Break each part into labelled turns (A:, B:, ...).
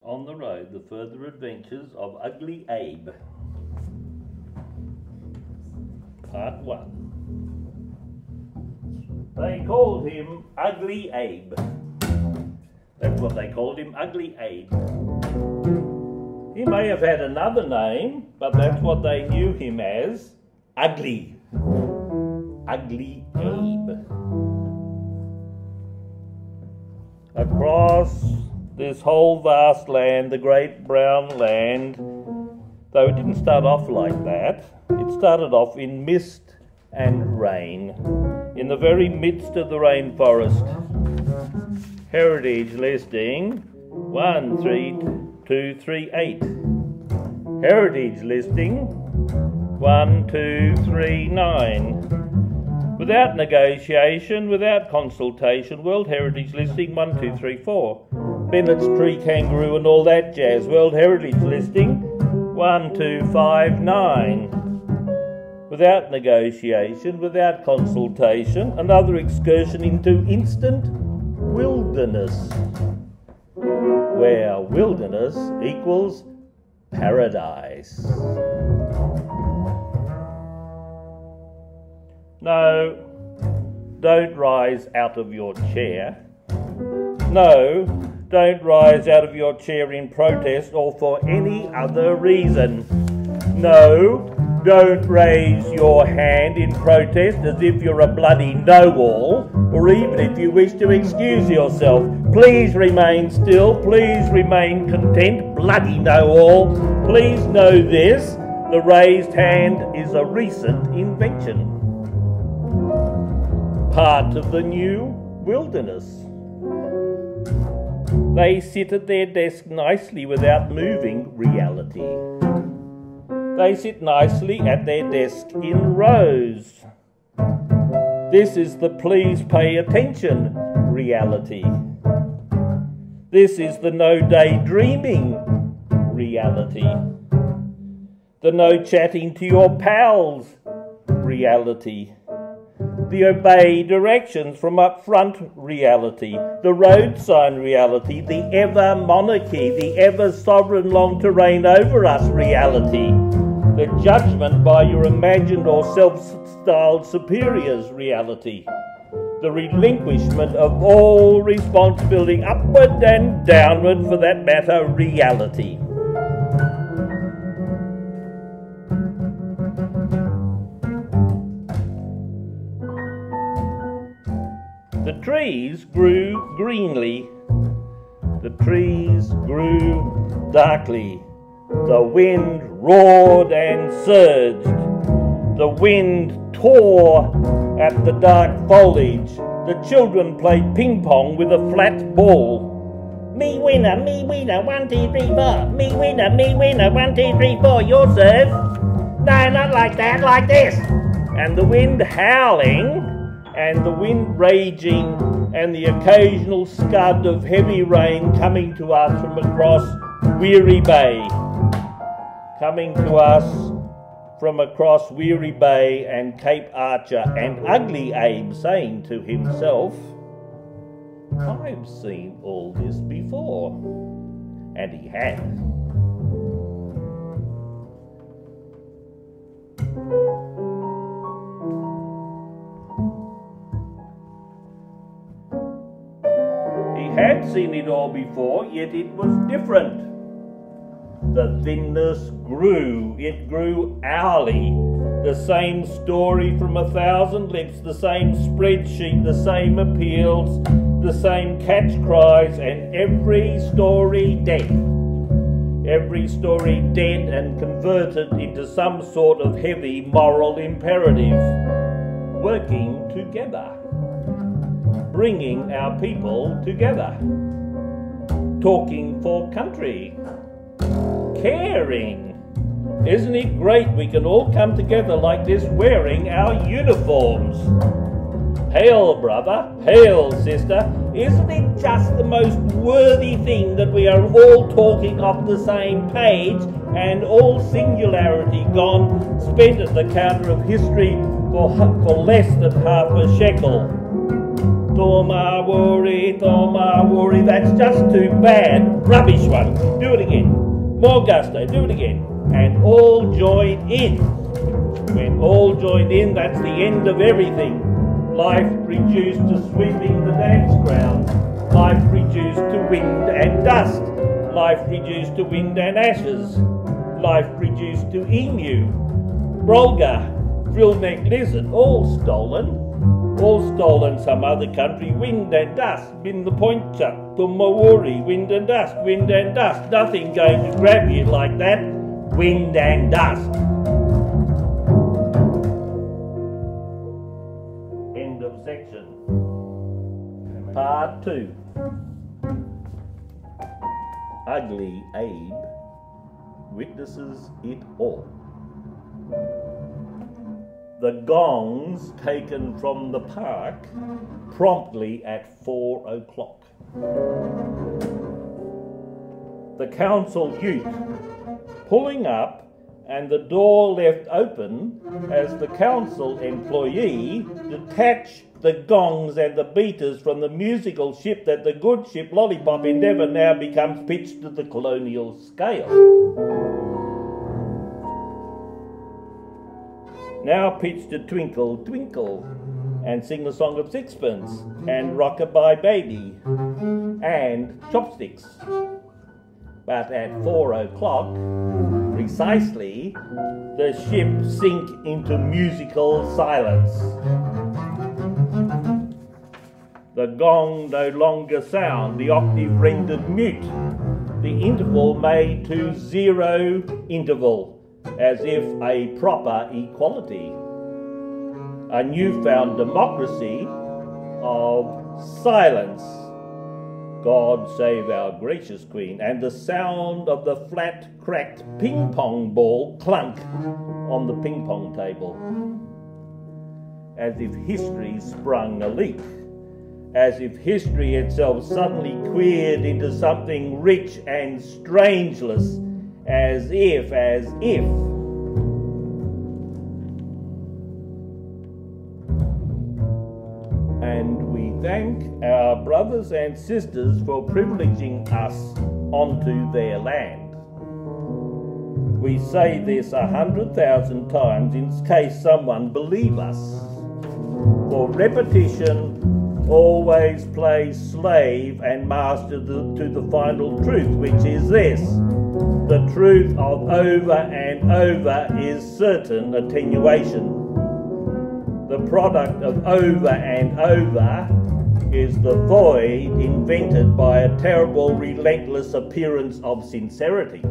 A: On the road, the further adventures of Ugly Abe. Part 1. They called him Ugly Abe. That's what they called him, Ugly Abe. He may have had another name, but that's what they knew him as, Ugly. Ugly Abe. Across this whole vast land, the great brown land, though it didn't start off like that, it started off in mist and rain, in the very midst of the rainforest. Heritage listing 13238. Heritage listing 1239. Without negotiation, without consultation, World Heritage listing 1234. Bennett's tree kangaroo and all that jazz. World Heritage listing 1259. Without negotiation, without consultation, another excursion into instant wilderness, where wilderness equals paradise. No, don't rise out of your chair. No, don't rise out of your chair in protest or for any other reason. No, don't raise your hand in protest as if you're a bloody know-all, or even if you wish to excuse yourself. Please remain still, please remain content, bloody know-all. Please know this, the raised hand is a recent invention. Part of the new wilderness. They sit at their desk nicely without moving reality. They sit nicely at their desk in rows. This is the please pay attention reality. This is the no daydreaming reality. The no chatting to your pals reality. The obey directions from up front reality, the road sign reality, the ever monarchy, the ever sovereign long to reign over us reality, the judgment by your imagined or self-styled superiors reality, the relinquishment of all responsibility, upward and downward for that matter, reality. The trees grew greenly, the trees grew darkly, the wind roared and surged, the wind tore at the dark foliage, the children played ping-pong with a flat ball. Me winner, 1, 2, 3, 4, me winner, 1, 2, 3, 4, your serve. No, not like that, like this. And the wind howling, and the wind raging, and the occasional scud of heavy rain coming to us from across Weary Bay. Coming to us from across Weary Bay and Cape Archer, and Ugly Abe saying to himself, I've seen all this before. And he had. Had seen it all before, yet it was different. The thinness grew, it grew hourly. The same story from 1,000 lips, the same spreadsheet, the same appeals, the same catch cries, and every story dead. Every story dead and converted into some sort of heavy moral imperative. Working together. Bringing our people together, talking for country, caring. Isn't it great we can all come together like this wearing our uniforms? Hail brother, hail sister, isn't it just the most worthy thing that we are all talking off the same page and all singularity gone, spent at the counter of history for less than half a shekel? Toma worry, that's just too bad. Rubbish one. Do it again. More gusto, do it again. And all join in. When all join in, that's the end of everything. Life reduced to sweeping the dance ground. Life reduced to wind and dust. Life reduced to wind and ashes. Life reduced to emu, brolga, frill-necked lizard, all stolen some other country. Wind and dust, bin the pointer, tumawuri, wind and dust, nothing going to grab you like that. Wind and dust. End of section. Part 2. Ugly Abe witnesses it all. The gongs taken from the park promptly at 4 o'clock. The council youth pulling up and the door left open as the council employee detached the gongs and the beaters from the musical ship that the good ship Lollipop Endeavour now becomes pitched to the colonial scale. Now pitched to Twinkle, Twinkle, and Sing the Song of Sixpence, and Rock-a-Bye Baby, and Chopsticks. But at 4 o'clock, precisely, the ship sink into musical silence. The gong no longer sound, the octave rendered mute, the interval made to 0 interval, as if a proper equality. A newfound democracy of silence. God save our gracious Queen, and the sound of the flat, cracked ping-pong ball clunk on the ping-pong table. As if history sprung a leak. As if history itself suddenly queered into something rich and strangeless. As if. And we thank our brothers and sisters for privileging us onto their land. We say this 100,000 times in case someone believe us. For repetition always plays slave and master to the final truth, which is this. The truth of over and over is certain attenuation. The product of over and over is the void invented by a terrible, relentless appearance of sincerity.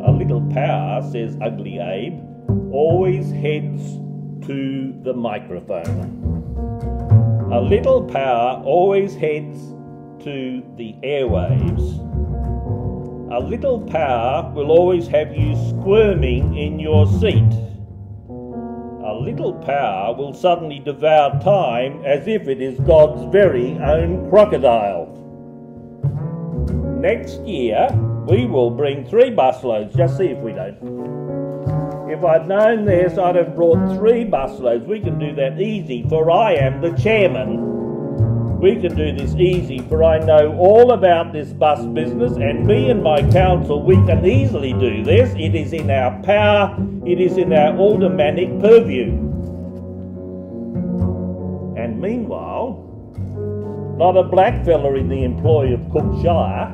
A: A little power, says Ugly Abe, always heads to the microphone. A little power always heads to the airwaves. A little power will always have you squirming in your seat. A little power will suddenly devour time as if it is God's very own crocodile. Next year, we will bring 3 busloads. Just see if we don't. If I'd known this, I'd have brought 3 busloads. We can do that easy, for I am the chairman. We can do this easy, for I know all about this bus business, and me and my council, we can easily do this. It is in our power, it is in our aldermanic purview. And meanwhile, not a black fella in the employ of Cook Shire,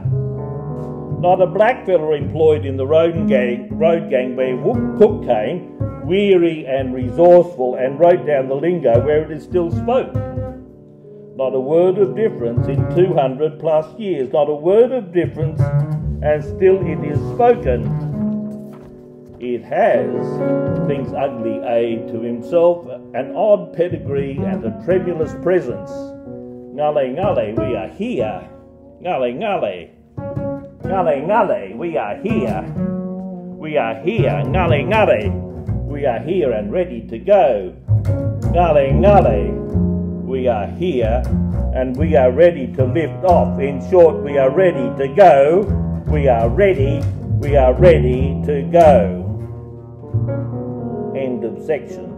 A: not a black fella employed in the road gang where Cook came, weary and resourceful, and wrote down the lingo where it is still spoken. Not a word of difference in 200 plus years. Not a word of difference, and still it is spoken. It has, thinks Ugly Abe to himself, an odd pedigree and a tremulous presence. Ngale ngale, we are here. Ngale ngale. Ngale ngale, we are here. We are here. Ngale ngale, we are here and ready to go. Ngale ngale, we are here and we are ready to lift off. In short, we are ready to go. We are ready to go. End of section.